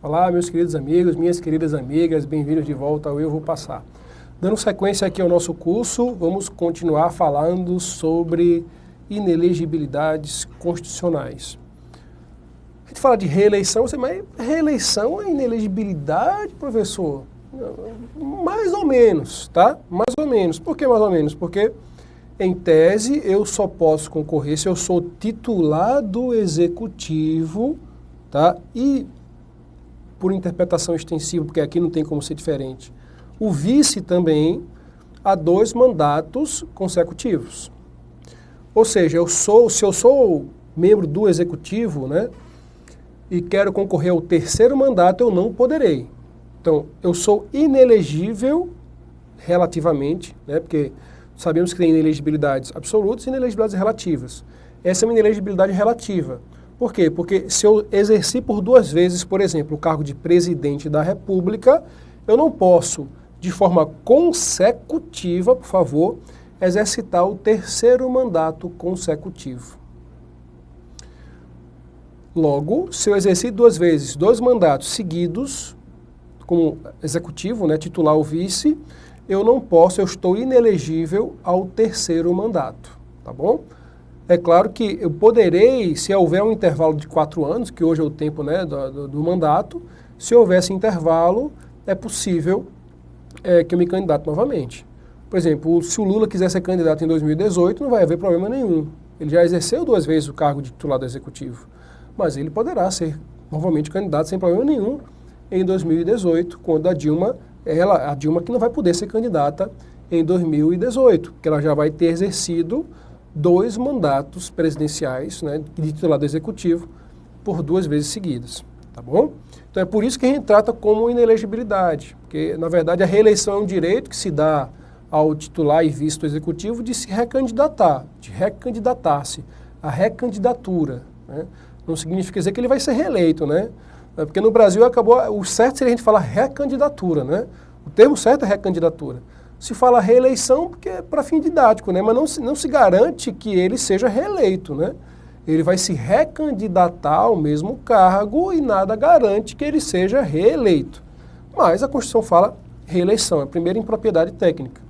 Olá, meus queridos amigos, minhas queridas amigas, bem-vindos de volta ao Eu Vou Passar. Dando sequência aqui ao nosso curso, vamos continuar falando sobre inelegibilidades constitucionais. A gente fala de reeleição, mas reeleição é inelegibilidade, professor? Mais ou menos, tá? Mais ou menos. Por que mais ou menos? Porque, em tese, eu só posso concorrer se eu sou titular do executivo, tá? E, por interpretação extensiva, porque aqui não tem como ser diferente, o vice também há 2 mandatos consecutivos. Ou seja, se eu sou membro do executivo, né, e quero concorrer ao 3º mandato, eu não poderei. Então, eu sou inelegível relativamente, né, porque sabemos que tem inelegibilidades absolutas e inelegibilidades relativas. Essa é uma inelegibilidade relativa. Por quê? Porque se eu exerci por 2 vezes, por exemplo, o cargo de presidente da República, eu não posso, de forma consecutiva, por favor, exercitar o 3º mandato consecutivo. Logo, se eu exerci 2 vezes, 2 mandatos seguidos, como executivo, né, titular ou vice, eu não posso, eu estou inelegível ao 3º mandato, tá bom? É claro que eu poderei, se houver um intervalo de 4 anos, que hoje é o tempo, né, do mandato, se houver esse intervalo, é possível que eu me candidate novamente. Por exemplo, se o Lula quiser ser candidato em 2018, não vai haver problema nenhum. Ele já exerceu 2 vezes o cargo de titular do executivo, mas ele poderá ser novamente candidato sem problema nenhum em 2018, quando a Dilma que não vai poder ser candidata em 2018, porque ela já vai ter exercido 2 mandatos presidenciais, né, de titular do executivo por 2 vezes seguidas, tá bom? Então é por isso que a gente trata como inelegibilidade, porque na verdade a reeleição é um direito que se dá ao titular e vice do executivo de se recandidatar, de recandidatar-se, a recandidatura, né? Não significa dizer que ele vai ser reeleito, né? Porque no Brasil o certo seria a gente falar recandidatura, né? O termo certo é recandidatura. Se fala reeleição porque é para fim didático, né? Mas não se garante que ele seja reeleito, né? Ele vai se recandidatar ao mesmo cargo e nada garante que ele seja reeleito. Mas a Constituição fala reeleição, é a primeira impropriedade técnica.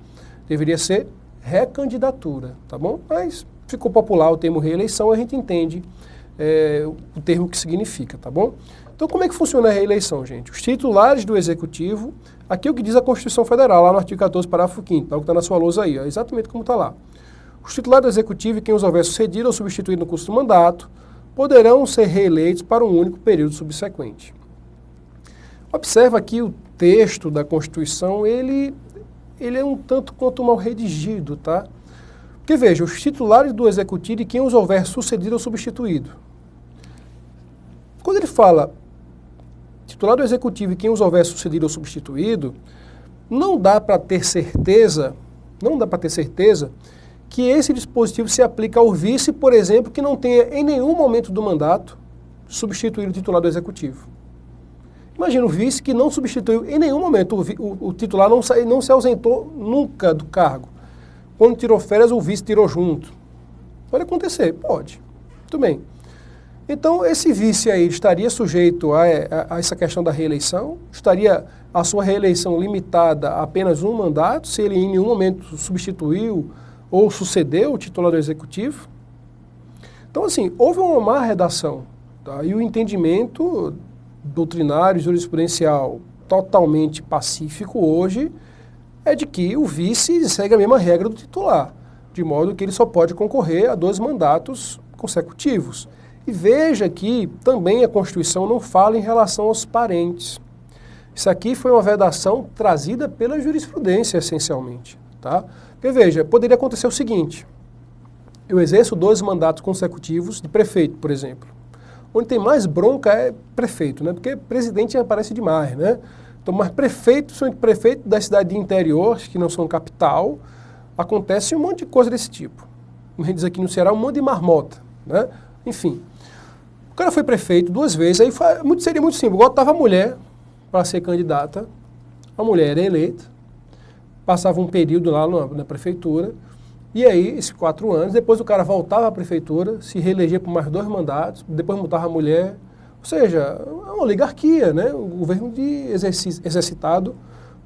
Deveria ser recandidatura, tá bom? Mas ficou popular o termo reeleição, a gente entende o termo que significa, tá bom? Então, como é que funciona a reeleição, gente? Os titulares do Executivo, aqui é o que diz a Constituição Federal, lá no artigo 14, parágrafo 5º, tá, o que está na sua lousa aí, ó, exatamente como está lá. Os titulares do Executivo e quem os houver sucedido ou substituído no curso do mandato poderão ser reeleitos para um único período subsequente. Observa aqui o texto da Constituição, ele é um tanto quanto mal redigido, tá? Porque veja, os titulares do Executivo e quem os houver sucedido ou substituído. Quando ele fala titular do Executivo e quem os houver sucedido ou substituído, não dá para ter certeza que esse dispositivo se aplica ao vice, por exemplo, que não tenha em nenhum momento do mandato substituído o titular do Executivo. Imagina o vice que não substituiu em nenhum momento, o titular não se ausentou nunca do cargo. Quando tirou férias, o vice tirou junto. Pode acontecer? Pode. Muito bem. Então, esse vice aí estaria sujeito a essa questão da reeleição? Estaria a sua reeleição limitada a apenas um mandato, se ele em nenhum momento substituiu ou sucedeu o titular do Executivo? Então, assim, houve uma má redação, tá? E o entendimento doutrinário, jurisprudencial totalmente pacífico hoje é de que o vice segue a mesma regra do titular, de modo que ele só pode concorrer a 2 mandatos consecutivos. E veja que também a Constituição não fala em relação aos parentes. Isso aqui foi uma vedação trazida pela jurisprudência, essencialmente, tá? Porque veja, poderia acontecer o seguinte: eu exerço 2 mandatos consecutivos de prefeito, por exemplo. Onde tem mais bronca é prefeito, né? Porque presidente aparece demais, né? Então, mas prefeito da cidade de interior, que não são capital, acontece um monte de coisa desse tipo. Como a gente diz aqui no Ceará, um monte de marmota, né? Enfim. O cara foi prefeito 2 vezes, aí seria muito simples. Igual estava a mulher para ser candidata, a mulher era eleita, passava um período lá na prefeitura, e aí, esses 4 anos, depois o cara voltava à prefeitura, se reelegia por mais 2 mandatos, depois mudava a mulher, Ou seja, é uma oligarquia, né? Um governo exercitado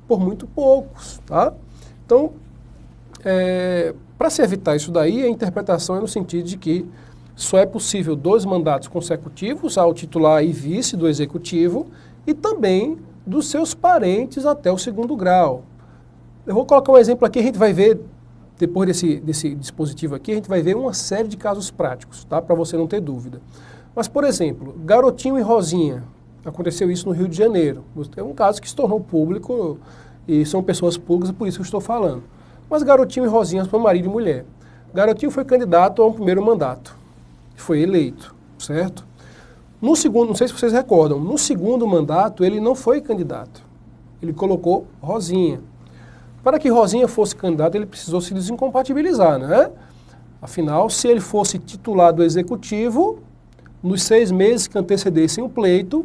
por muito poucos, tá? Então, para se evitar isso daí, a interpretação é no sentido de que só é possível 2 mandatos consecutivos ao titular e vice do executivo e também dos seus parentes até o 2º grau. Eu vou colocar um exemplo aqui, a gente vai ver, depois desse dispositivo aqui, a gente vai ver uma série de casos práticos, tá? Para você não ter dúvida. Mas, por exemplo, Garotinho e Rosinha, aconteceu isso no Rio de Janeiro. É um caso que se tornou público e são pessoas públicas, por isso que eu estou falando. Mas Garotinho e Rosinha são marido e mulher. Garotinho foi candidato a um 1º mandato. Foi eleito, certo? No segundo, não sei se vocês recordam, no 2º mandato ele não foi candidato. Ele colocou Rosinha. Para que Rosinha fosse candidato, ele precisou se desincompatibilizar, né? Afinal, se ele fosse titular do executivo, nos 6 meses que antecedessem o pleito,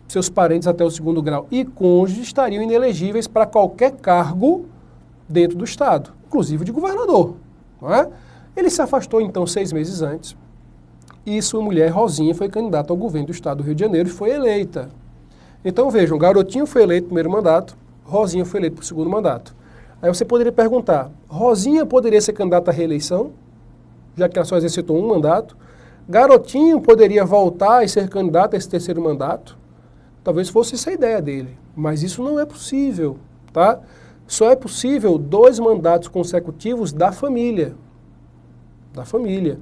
seus parentes até o 2º grau e cônjuges estariam inelegíveis para qualquer cargo dentro do Estado, inclusive de governador, não é? Ele se afastou, então, 6 meses antes, e sua mulher, Rosinha, foi candidata ao governo do Estado do Rio de Janeiro e foi eleita. Então, vejam, Garotinho foi eleito no 1º mandato, Rosinha foi eleita para o 2º mandato. Aí você poderia perguntar, Rosinha poderia ser candidata à reeleição, já que ela só exercitou 1 mandato? Garotinho poderia voltar e ser candidato a esse 3º mandato? Talvez fosse essa a ideia dele, mas isso não é possível, tá? Só é possível 2 mandatos consecutivos da família. Da família.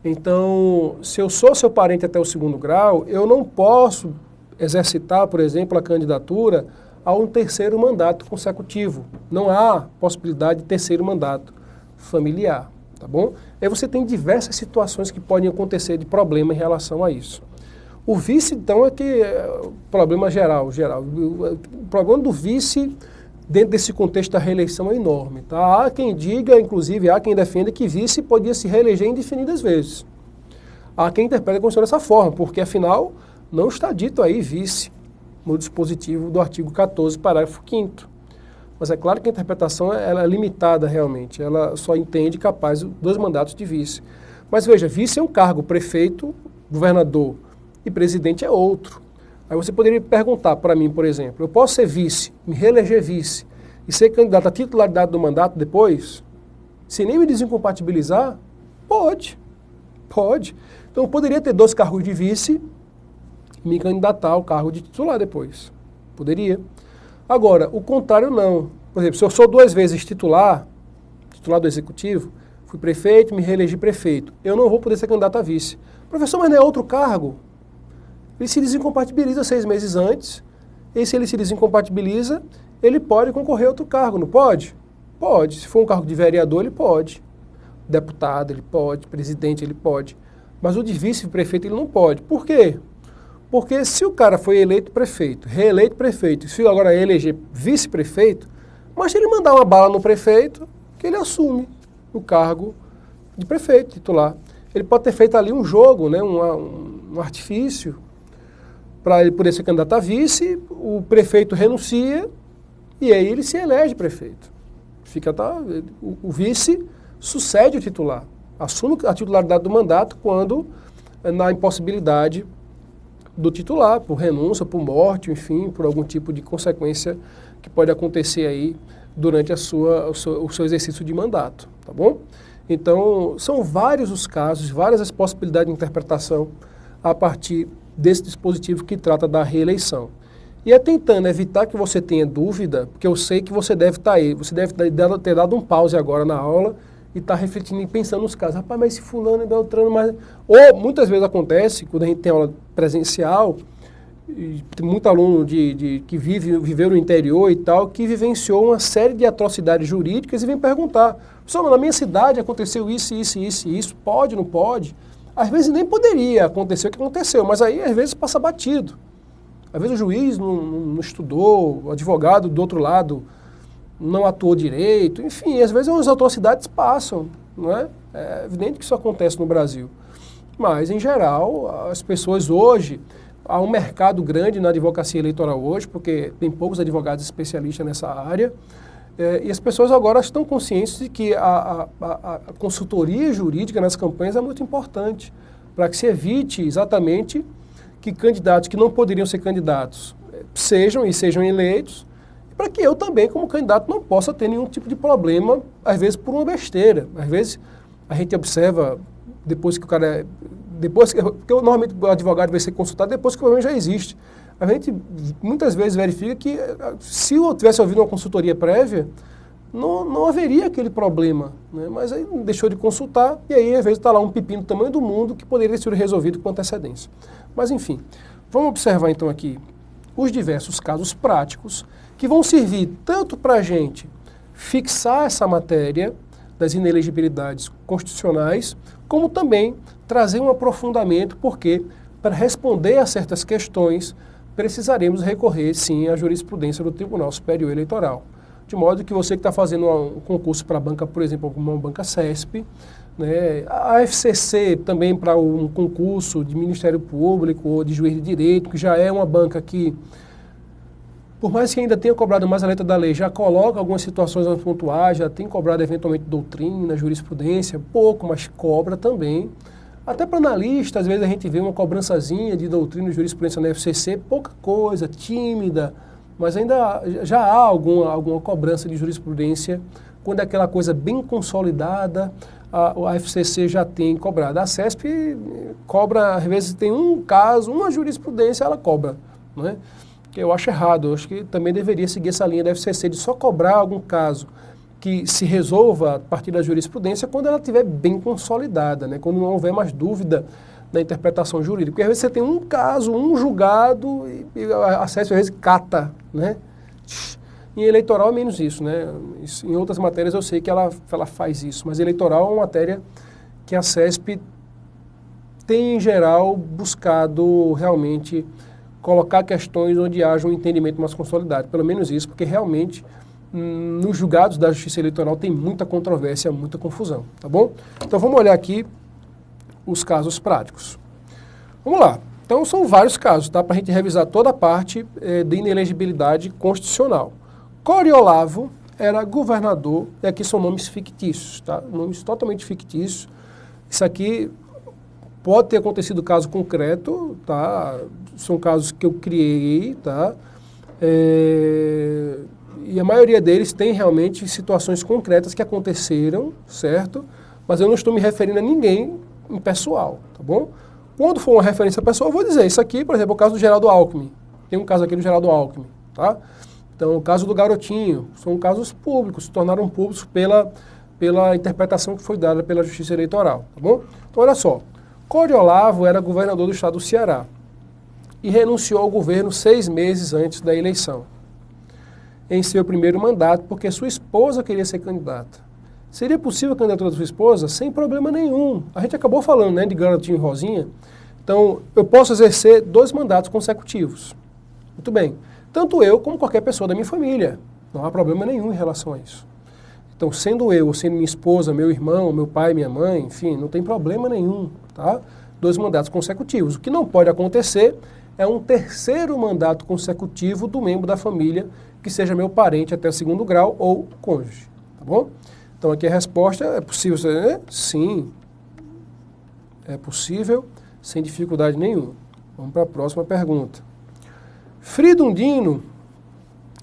Então, se eu sou seu parente até o 2º grau, eu não posso exercitar, por exemplo, a candidatura a um 3º mandato consecutivo. Não há possibilidade de 3º mandato familiar, tá bom? Aí você tem diversas situações que podem acontecer de problema em relação a isso. O vice, então, é que é o problema geral. O problema do vice, dentro desse contexto da reeleição, é enorme, tá? Há quem diga, inclusive, há quem defenda que vice podia se reeleger indefinidas vezes. Há quem interprete a Constituição dessa forma, porque, afinal, não está dito aí vice no dispositivo do artigo 14, parágrafo 5º. Mas é claro que a interpretação ela é limitada realmente, ela só entende capaz 2 mandatos de vice. Mas veja, vice é um cargo, prefeito, governador e presidente é outro. Aí você poderia perguntar para mim, por exemplo, eu posso ser vice, me reeleger vice e ser candidato à titularidade do mandato depois? Sem nem me desincompatibilizar? Pode. Pode. Então eu poderia ter 2 cargos de vice e me candidatar ao cargo de titular depois. Poderia. Agora, o contrário não. Por exemplo, se eu sou 2 vezes titular do executivo, fui prefeito, me reelegi prefeito, eu não vou poder ser candidato a vice. Professor, mas não é outro cargo? Ele se desincompatibiliza 6 meses antes, e se ele se desincompatibiliza, ele pode concorrer a outro cargo, não pode? Pode. Se for um cargo de vereador, ele pode. Deputado, ele pode. Presidente, ele pode. Mas o de vice-prefeito, ele não pode. Por quê? Porque se o cara foi eleito prefeito, reeleito prefeito, se agora eleger vice-prefeito, mas se ele mandar uma bala no prefeito, que ele assume o cargo de prefeito titular. Ele pode ter feito ali um jogo, né, um artifício, para ele poder ser candidato a vice, o prefeito renuncia e aí ele se elege prefeito. O vice sucede o titular, assume a titularidade do mandato quando na impossibilidade do titular, por renúncia, por morte, enfim, por algum tipo de consequência que pode acontecer aí durante o seu exercício de mandato, tá bom? Então, são vários os casos, várias as possibilidades de interpretação a partir desse dispositivo que trata da reeleição. E é tentando evitar que você tenha dúvida, porque eu sei que você deve estar aí, você deve ter dado um pause agora na aula e estar refletindo e pensando nos casos. Rapaz, mas esse fulano e Beltrano, mas... Ou muitas vezes acontece, quando a gente tem aula presencial, e tem muito aluno que viveu no interior e tal, que vivenciou uma série de atrocidades jurídicas e vem perguntar, só na minha cidade aconteceu isso, isso, isso, isso, pode, não pode? Às vezes nem poderia acontecer o que aconteceu, mas aí às vezes passa batido. Às vezes o juiz não estudou, o advogado do outro lado não atuou direito, enfim, às vezes as atrocidades passam, não é? É evidente que isso acontece no Brasil. Mas, em geral, as pessoas hoje, há um mercado grande na advocacia eleitoral hoje, porque tem poucos advogados especialistas nessa área, e as pessoas agora estão conscientes de que a consultoria jurídica nas campanhas é muito importante, para que se evite exatamente que candidatos que não poderiam ser candidatos sejam eleitos, e para que eu também, como candidato, não possa ter nenhum tipo de problema, às vezes por uma besteira. Às vezes a gente observa, depois que o cara... porque normalmente o advogado vai ser consultado depois que o problema já existe. A gente muitas vezes verifica que se eu tivesse ouvido uma consultoria prévia, não haveria aquele problema, né? Mas aí deixou de consultar e aí às vezes está lá um pepino do tamanho do mundo que poderia ser resolvido com antecedência. Mas enfim, vamos observar então aqui os diversos casos práticos que vão servir tanto para a gente fixar essa matéria das inelegibilidades constitucionais, como também trazer um aprofundamento, porque para responder a certas questões precisaremos recorrer sim à jurisprudência do Tribunal Superior Eleitoral. De modo que você que está fazendo um concurso para a banca, por exemplo, uma banca CESP, né, a FCC também para um concurso de Ministério Público ou de juiz de direito, que já é uma banca que, por mais que ainda tenha cobrado mais a letra da lei, já coloca algumas situações pontuais, já tem cobrado eventualmente doutrina, jurisprudência, pouco, mas cobra também. Até para analista, às vezes a gente vê uma cobrançazinha de doutrina e jurisprudência na FCC, pouca coisa, tímida, mas ainda já há alguma cobrança de jurisprudência, quando é aquela coisa bem consolidada, a FCC já tem cobrado. A CESP cobra, às vezes tem um caso, uma jurisprudência, ela cobra, não é? Que eu acho errado, eu acho que também deveria seguir essa linha da FCC de só cobrar algum caso que se resolva a partir da jurisprudência quando ela estiver bem consolidada, né? Quando não houver mais dúvida da interpretação jurídica. Porque às vezes você tem um caso, um julgado, e a CESP às vezes cata, né? Em eleitoral é menos isso, né? Em outras matérias eu sei que ela faz isso, mas eleitoral é uma matéria que a CESP tem, em geral, buscado realmente colocar questões onde haja um entendimento mais consolidado. Pelo menos isso, porque realmente nos julgados da Justiça Eleitoral tem muita controvérsia, muita confusão, tá bom? Então vamos olhar aqui os casos práticos. Vamos lá. Então são vários casos, tá? Para a gente revisar toda a parte de inelegibilidade constitucional. Coriolavo era governador, e aqui são nomes fictícios, tá? Nomes totalmente fictícios. Isso aqui pode ter acontecido caso concreto, tá? São casos que eu criei, tá? E a maioria deles tem realmente situações concretas que aconteceram, certo? Mas eu não estou me referindo a ninguém em pessoal, tá bom? Quando for uma referência pessoal, eu vou dizer, isso aqui, por exemplo, é o caso do Geraldo Alckmin. Tem um caso aqui do Geraldo Alckmin, tá? Então, o caso do Garotinho, são casos públicos, se tornaram públicos pela interpretação que foi dada pela Justiça Eleitoral, tá bom? Então, olha só, Coriolavo era governador do estado do Ceará e renunciou ao governo 6 meses antes da eleição, em seu primeiro mandato, porque sua esposa queria ser candidata. Seria possível a candidatura da sua esposa? Sem problema nenhum. A gente acabou falando, né, de Garotinho e Rosinha. Então, eu posso exercer 2 mandatos consecutivos. Muito bem. Tanto eu como qualquer pessoa da minha família. Não há problema nenhum em relação a isso. Então, sendo eu, ou sendo minha esposa, meu irmão, meu pai, minha mãe, enfim, não tem problema nenhum, tá? 2 mandatos consecutivos. O que não pode acontecer é um terceiro mandato consecutivo do membro da família que seja meu parente até o 2º grau ou cônjuge, tá bom? Então aqui a resposta é possível, né? Sim, é possível, sem dificuldade nenhuma. Vamos para a próxima pergunta. Fridundino,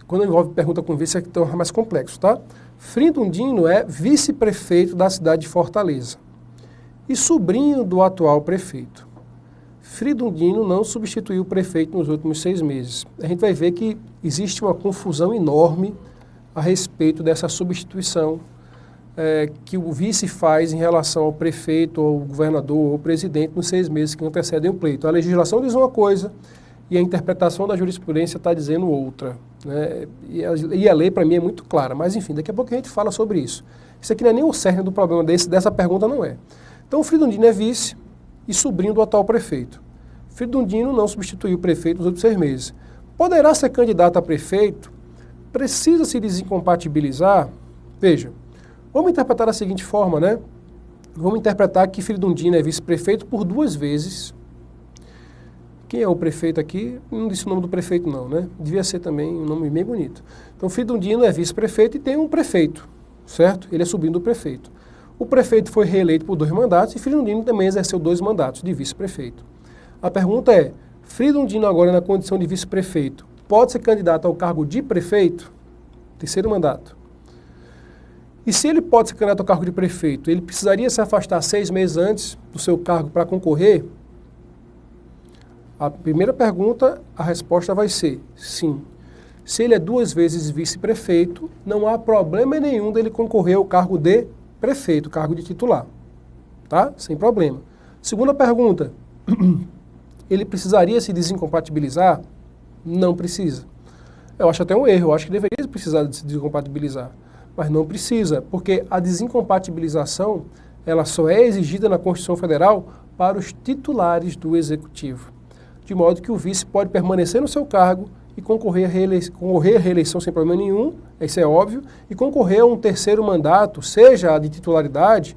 quando envolve pergunta com vice, é que é mais complexo, tá? Fridundino é vice-prefeito da cidade de Fortaleza e sobrinho do atual prefeito. Fridundino não substituiu o prefeito nos últimos 6 meses. A gente vai ver que existe uma confusão enorme a respeito dessa substituição que o vice faz em relação ao prefeito, ou governador, ou presidente nos 6 meses que antecedem o pleito. A legislação diz uma coisa e a interpretação da jurisprudência está dizendo outra, né? E a lei, para mim, é muito clara. Mas, enfim, daqui a pouco a gente fala sobre isso. Isso aqui não é nem o cerne do problema dessa pergunta, não é. Então, o Fridundino é vice e sobrinho do atual prefeito. Fridundino não substituiu o prefeito nos últimos 6 meses. Poderá ser candidato a prefeito? Precisa se desincompatibilizar? Veja, vamos interpretar da seguinte forma, né? Vamos interpretar que Fridundino é vice-prefeito por 2 vezes. Quem é o prefeito aqui? Não disse o nome do prefeito não, né? Devia ser também um nome bem bonito. Então, Fridundino é vice-prefeito e tem um prefeito, certo? Ele é sobrinho do prefeito. O prefeito foi reeleito por 2 mandatos e Fridundino também exerceu 2 mandatos de vice-prefeito. A pergunta é, Freedom Dino agora na condição de vice-prefeito pode ser candidato ao cargo de prefeito, terceiro mandato. E se ele pode ser candidato ao cargo de prefeito, ele precisaria se afastar 6 meses antes do seu cargo para concorrer? A primeira pergunta, a resposta vai ser sim. Se ele é 2 vezes vice-prefeito, não há problema nenhum dele concorrer ao cargo de prefeito, cargo de titular. Tá? Sem problema. Segunda pergunta, ele precisaria se desincompatibilizar? Não precisa. Eu acho até um erro, eu acho que deveria precisar se desincompatibilizar, mas não precisa, porque a desincompatibilização ela só é exigida na Constituição Federal para os titulares do Executivo, de modo que o vice pode permanecer no seu cargo e concorrer à reeleição sem problema nenhum, isso é óbvio, e concorrer a um terceiro mandato, seja a de titularidade,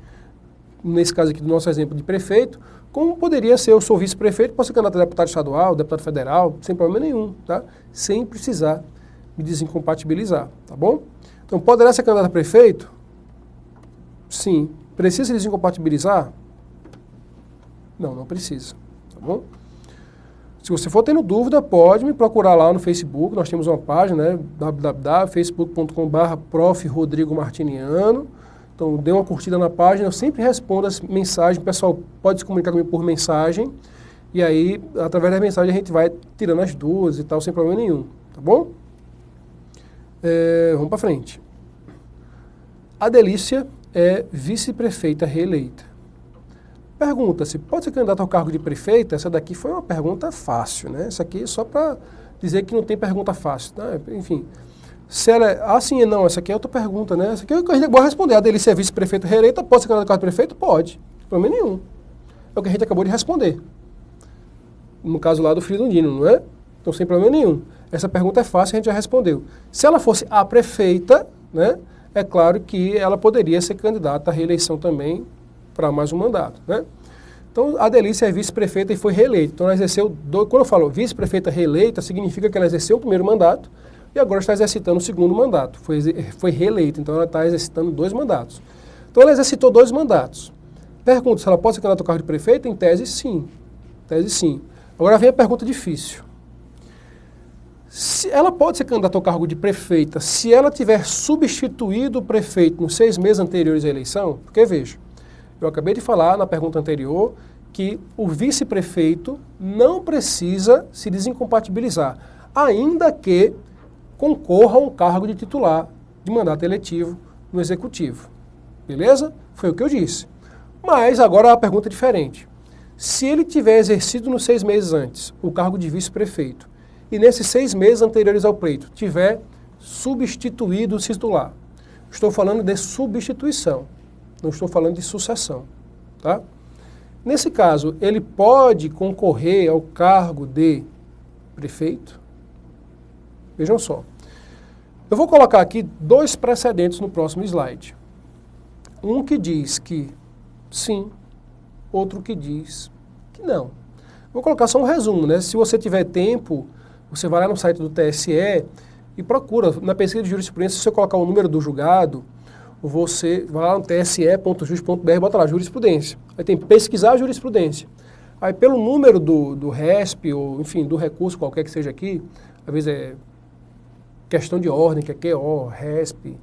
nesse caso aqui do nosso exemplo de prefeito, como poderia ser, eu sou vice-prefeito, posso ser candidato a deputado estadual, deputado federal, sem problema nenhum, tá? Sem precisar me desincompatibilizar, tá bom? Então, poderá ser candidato a prefeito? Sim. Precisa se desincompatibilizar? Não, não precisa, tá bom? Se você for tendo dúvida, pode me procurar lá no Facebook, nós temos uma página, né, www.facebook.com/prof. Rodrigo Martiniano. Então, dê uma curtida na página, eu sempre respondo as mensagens, o pessoal pode se comunicar comigo por mensagem, e aí, através da mensagem, a gente vai tirando as dúvidas e tal, sem problema nenhum, tá bom? Vamos para frente. A Delícia é vice-prefeita reeleita. Pergunta-se, pode ser candidato ao cargo de prefeita? Essa daqui foi uma pergunta fácil, né? Essa aqui é só para dizer que não tem pergunta fácil, tá? Enfim. Se ela é, sim e não, essa aqui é outra pergunta, né? Essa aqui é o que a gente pode responder. A Delícia é vice-prefeita reeleita, pode ser candidato ao cargo de prefeito? Pode. Problema nenhum. É o que a gente acabou de responder. No caso lá do Freedom Dino, não é? Então, sem problema nenhum. Essa pergunta é fácil, a gente já respondeu. Se ela fosse a prefeita, né? É claro que ela poderia ser candidata à reeleição também para mais um mandato, né? Então, a Delícia é vice-prefeita e foi reeleita. Então, ela exerceu, quando eu falo vice-prefeita reeleita, significa que ela exerceu o primeiro mandato e agora está exercitando o segundo mandato. Foi reeleita, então ela está exercitando 2 mandatos. Então, ela exercitou 2 mandatos. Pergunta se ela pode ser candidata ao cargo de prefeito? Em tese, sim. Em tese, sim. Agora vem a pergunta difícil. Se ela pode ser candidata ao cargo de prefeita se ela tiver substituído o prefeito nos 6 meses anteriores à eleição? Porque, veja, eu acabei de falar na pergunta anterior que o vice-prefeito não precisa se desincompatibilizar, ainda que concorra a um cargo de titular de mandato eletivo no Executivo. Beleza? Foi o que eu disse. Mas agora a pergunta é diferente. Se ele tiver exercido nos 6 meses antes o cargo de vice-prefeito e nesses 6 meses anteriores ao pleito tiver substituído o titular, estou falando de substituição, não estou falando de sucessão, tá? Nesse caso, ele pode concorrer ao cargo de prefeito? Vejam só. Eu vou colocar aqui 2 precedentes no próximo slide. Um que diz que sim, outro que diz que não. Vou colocar só um resumo, né? Se você tiver tempo, você vai lá no site do TSE e procura, na pesquisa de jurisprudência, se você colocar o número do julgado, você vai lá no tse.jus.br, bota lá, jurisprudência. Aí tem pesquisar jurisprudência. Aí pelo número do RESP, ou enfim, do recurso qualquer que seja aqui, às vezes é questão de ordem, que é QO, RESP,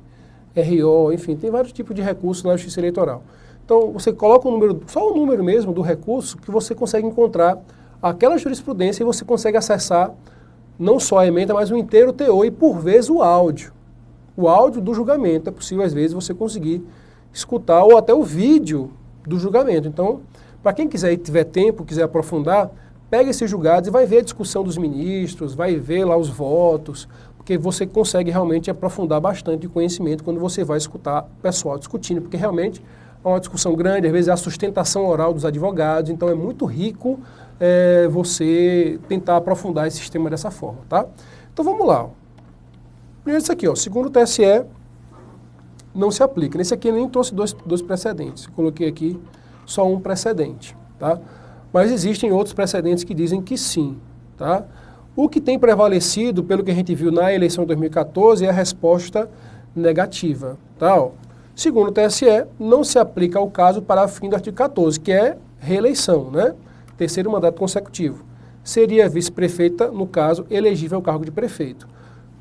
RO, enfim, tem vários tipos de recursos na Justiça Eleitoral. Então, você coloca o número, só o número mesmo do recurso, que você consegue encontrar aquela jurisprudência e você consegue acessar não só a ementa, mas o inteiro teor e, por vezes, o áudio. O áudio do julgamento. É possível, às vezes, você conseguir escutar ou até o vídeo do julgamento. Então, para quem quiser e tiver tempo, quiser aprofundar, pega esses julgados e vai ver a discussão dos ministros, vai ver lá os votos, porque você consegue realmente aprofundar bastante de conhecimento quando você vai escutar o pessoal discutindo, porque realmente é uma discussão grande, às vezes é a sustentação oral dos advogados, então é muito rico você tentar aprofundar esse sistema dessa forma, tá? Então vamos lá. Primeiro isso aqui, ó, segundo o TSE, não se aplica. Nesse aqui eu nem trouxe dois precedentes, eu coloquei aqui só um precedente, tá? Mas existem outros precedentes que dizem que sim, tá? O que tem prevalecido, pelo que a gente viu na eleição de 2014, é a resposta negativa, tá? Ó, segundo o TSE, não se aplica ao caso para fim do artigo 14, que é reeleição, né? Terceiro mandato consecutivo. seria vice-prefeita, no caso, elegível ao cargo de prefeito.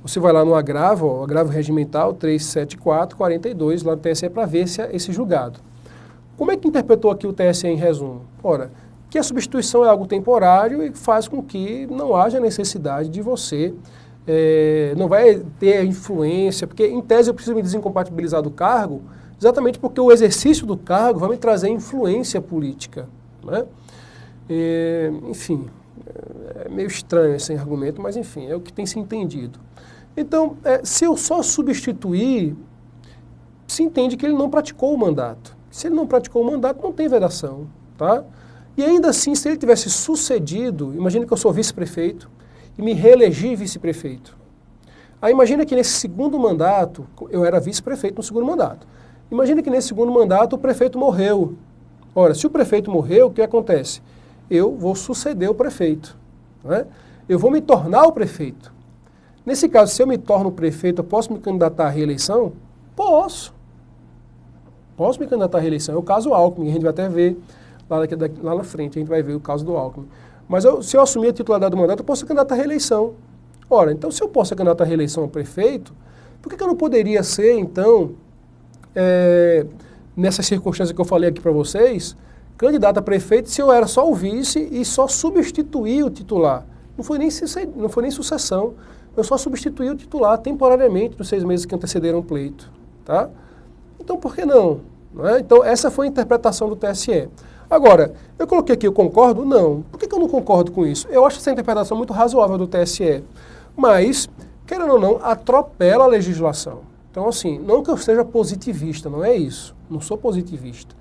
Você vai lá no agravo, ó, agravo regimental 374/42, lá no TSE, para ver esse julgado. Como é que interpretou aqui o TSE em resumo? Ora, que a substituição é algo temporário e faz com que não haja necessidade de você, não vai ter influência, porque em tese eu preciso me desincompatibilizar do cargo, exatamente porque o exercício do cargo vai me trazer influência política, né? Enfim, é meio estranho esse argumento, mas enfim, é o que tem se entendido. Então, se eu só substituir, se entende que ele não praticou o mandato. Se ele não praticou o mandato, não tem vedação, tá? E ainda assim, se ele tivesse sucedido, imagina que eu sou vice-prefeito e me reelegi vice-prefeito. Aí imagina que nesse segundo mandato, eu era vice-prefeito no segundo mandato. Imagina que nesse segundo mandato o prefeito morreu. Ora, se o prefeito morreu, o que acontece? Eu vou suceder o prefeito, né? Eu vou me tornar o prefeito. Nesse caso, se eu me torno prefeito, eu posso me candidatar à reeleição? Posso. Posso me candidatar à reeleição. É o caso Alckmin, a gente vai até ver lá na frente, a gente vai ver o caso do Alckmin. Mas se eu assumir a titularidade do mandato, eu posso ser candidato à reeleição. Ora, então se eu posso ser candidato à reeleição ao prefeito, por que eu não poderia ser, então, nessas circunstâncias que eu falei aqui para vocês, candidato a prefeito se eu era só o vice e só substituir o titular? Não foi nem sucessão. Eu só substituí o titular temporariamente nos 6 meses que antecederam o pleito, tá? Então, por que não? Então, essa foi a interpretação do TSE. Agora, eu coloquei aqui, eu concordo? Não. Por que eu não concordo com isso? Eu acho essa interpretação muito razoável do TSE, mas, querendo ou não, atropela a legislação. Então, assim, não que eu seja positivista, não é isso. Não sou positivista.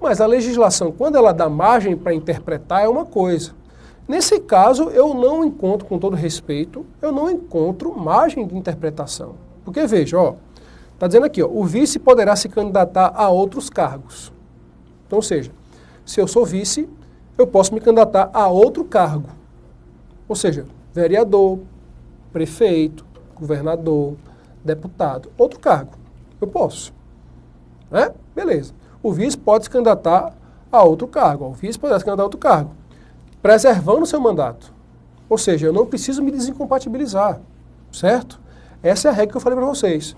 Mas a legislação, quando ela dá margem para interpretar, é uma coisa. Nesse caso, eu não encontro, com todo respeito, eu não encontro margem de interpretação. Porque, veja, ó, está dizendo aqui, ó, o vice poderá se candidatar a outros cargos. Então, ou seja, se eu sou vice, eu posso me candidatar a outro cargo. Ou seja, vereador, prefeito, governador, deputado, outro cargo. Eu posso. Né? Beleza. O vice pode se candidatar a outro cargo. O vice pode se candidatar a outro cargo, preservando o seu mandato. Ou seja, eu não preciso me desincompatibilizar, certo? Essa é a regra que eu falei para vocês.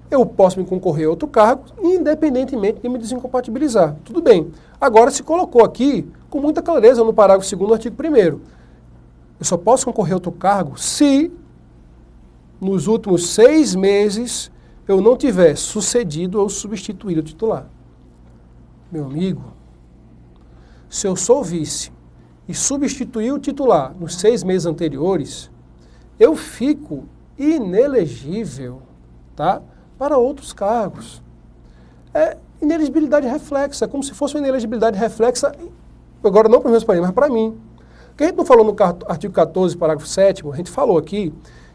Eu posso me concorrer a outro cargo, independentemente de me desincompatibilizar. Tudo bem. Agora se colocou aqui, com muita clareza, no parágrafo 2º do artigo 1º. Eu só posso concorrer a outro cargo se, nos últimos 6 meses, eu não tiver sucedido ou substituído o titular. Meu amigo, se eu sou vice e substituir o titular nos 6 meses anteriores, eu fico inelegível, tá, para outros cargos. É inelegibilidade reflexa, como se fosse uma inelegibilidade reflexa, agora não para os meus parentes, mas para mim. Porque a gente não falou no artigo 14, parágrafo 7º, a gente falou aqui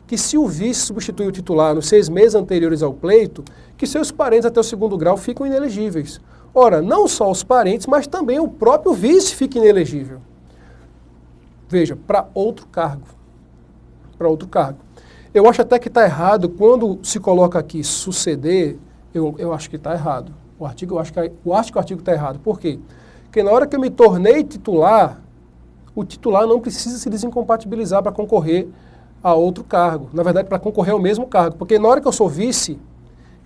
que se o vice substituir o titular nos 6 meses anteriores ao pleito, que seus parentes até o 2º grau ficam inelegíveis. Ora, não só os parentes, mas também o próprio vice fica inelegível. Veja, para outro cargo. Para outro cargo. Eu acho até que está errado quando se coloca aqui suceder, eu acho que está errado. Eu acho que o artigo está errado. Por quê? Porque na hora que eu me tornei titular, o titular não precisa se desincompatibilizar para concorrer a outro cargo. Na verdade, para concorrer ao mesmo cargo. Porque na hora que eu sou vice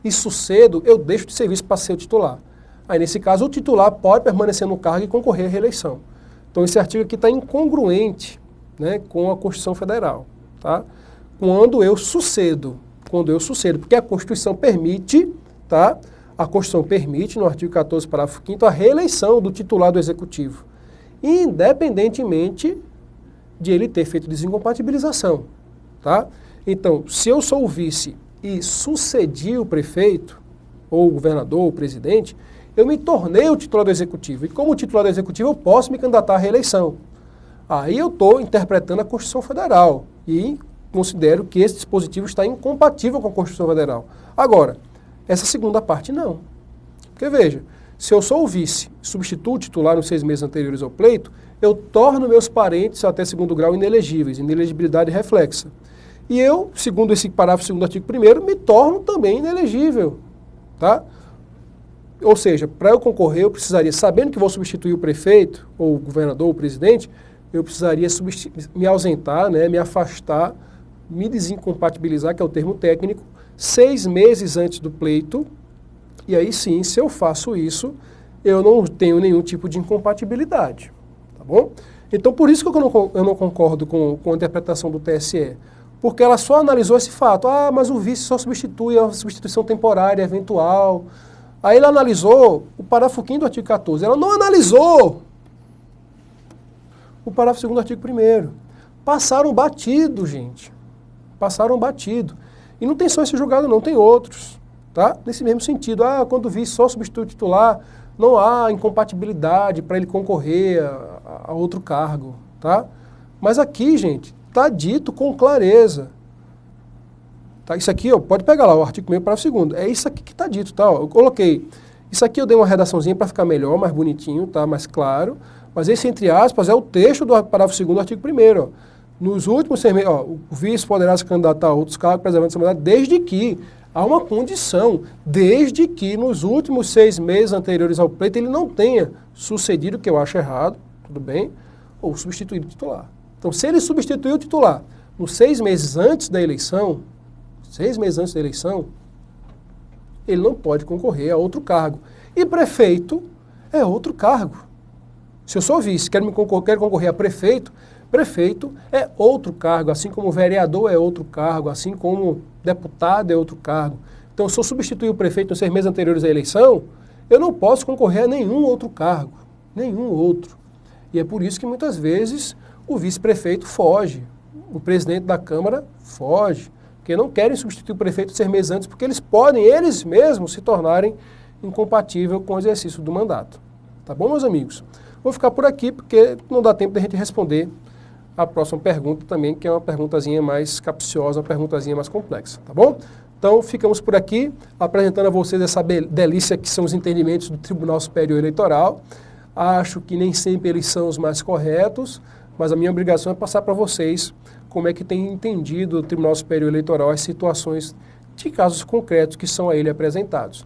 e sucedo, eu deixo de ser vice para ser o titular. Aí, nesse caso, o titular pode permanecer no cargo e concorrer à reeleição. Então, esse artigo aqui está incongruente, né, com a Constituição Federal, tá? Quando eu sucedo, porque a Constituição permite, tá? A Constituição permite, no artigo 14, parágrafo 5º, a reeleição do titular do Executivo, independentemente de ele ter feito desincompatibilização, tá? Então, se eu sou o vice e sucedi o prefeito, ou o governador, ou o presidente, eu me tornei o titular do Executivo. E como titular do Executivo, eu posso me candidatar à reeleição. Aí eu estou interpretando a Constituição Federal e considero que esse dispositivo está incompatível com a Constituição Federal. Agora, essa segunda parte não. Porque veja, se eu sou o vice, substituo o titular nos 6 meses anteriores ao pleito, eu torno meus parentes até 2º grau inelegíveis, inelegibilidade reflexa. E eu, segundo esse parágrafo 2º do artigo 1º, me torno também inelegível, tá? Ou seja, para eu concorrer, eu precisaria, sabendo que vou substituir o prefeito, ou o governador, ou o presidente, eu precisaria me ausentar, né, me afastar, me desincompatibilizar, que é o termo técnico, 6 meses antes do pleito, e aí sim, se eu faço isso, eu não tenho nenhum tipo de incompatibilidade, tá bom? Então, por isso que eu não concordo com a interpretação do TSE, porque ela só analisou esse fato. Ah, mas o vice só substitui a substituição temporária, eventual. Aí ela analisou o parágrafo 5º do artigo 14. Ela não analisou o parágrafo 2º do artigo 1º. Passaram batido, gente. Passaram batido. E não tem só esse julgado não, tem outros. Tá? Nesse mesmo sentido. Ah, quando o vice só substitui o titular, não há incompatibilidade para ele concorrer a outro cargo. Tá? Mas aqui, gente, está dito com clareza. Tá? Isso aqui, ó, pode pegar lá, o artigo 1º, parágrafo 2º. É isso aqui que está dito, tá? Ó, eu coloquei. Isso aqui eu dei uma redaçãozinha para ficar melhor, mais bonitinho, tá? Mais claro. Mas esse, entre aspas, é o texto do parágrafo 2º do artigo 1º. Ó. Nos últimos 6 meses, o vice poderá se candidatar a outros cargos preservando essa mandata, desde que há uma condição, desde que nos últimos 6 meses anteriores ao pleito ele não tenha sucedido, que eu acho errado, tudo bem, ou substituído o titular. Então, se ele substituiu o titular nos 6 meses antes da eleição, 6 meses antes da eleição, ele não pode concorrer a outro cargo. E prefeito é outro cargo. Se eu sou vice, quero concorrer a prefeito, prefeito é outro cargo, assim como vereador é outro cargo, assim como deputado é outro cargo. Então, se eu substituir o prefeito nos 6 meses anteriores à eleição, eu não posso concorrer a nenhum outro cargo, nenhum outro. E é por isso que muitas vezes o vice-prefeito foge, o presidente da Câmara foge, porque não querem substituir o prefeito 6 meses antes, porque eles podem, eles mesmos, se tornarem incompatíveis com o exercício do mandato. Tá bom, meus amigos? Vou ficar por aqui, porque não dá tempo de a gente responder a próxima pergunta também, que é uma perguntazinha mais capciosa, uma perguntazinha mais complexa, tá bom? Então, ficamos por aqui, apresentando a vocês essa delícia que são os entendimentos do Tribunal Superior Eleitoral. Acho que nem sempre eles são os mais corretos, mas a minha obrigação é passar para vocês como é que tem entendido o Tribunal Superior Eleitoral as situações de casos concretos que são a ele apresentados.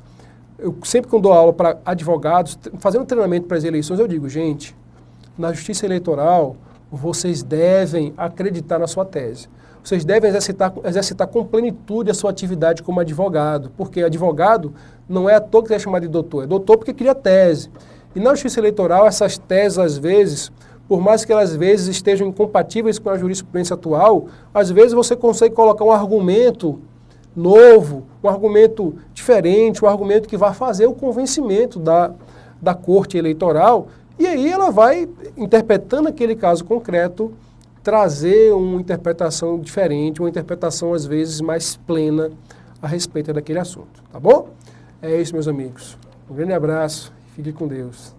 Eu sempre quando dou aula para advogados, fazendo treinamento para as eleições, eu digo, gente, na justiça eleitoral, vocês devem acreditar na sua tese. Vocês devem exercitar com plenitude a sua atividade como advogado, porque advogado não é à toa que é chamado de doutor, é doutor porque cria tese. E na justiça eleitoral, essas teses, às vezes, por mais que elas às vezes estejam incompatíveis com a jurisprudência atual, às vezes você consegue colocar um argumento novo, um argumento diferente, um argumento que vai fazer o convencimento da corte eleitoral, e aí ela vai, interpretando aquele caso concreto, trazer uma interpretação diferente, uma interpretação às vezes mais plena a respeito daquele assunto, tá bom? É isso, meus amigos. Um grande abraço, fique com Deus.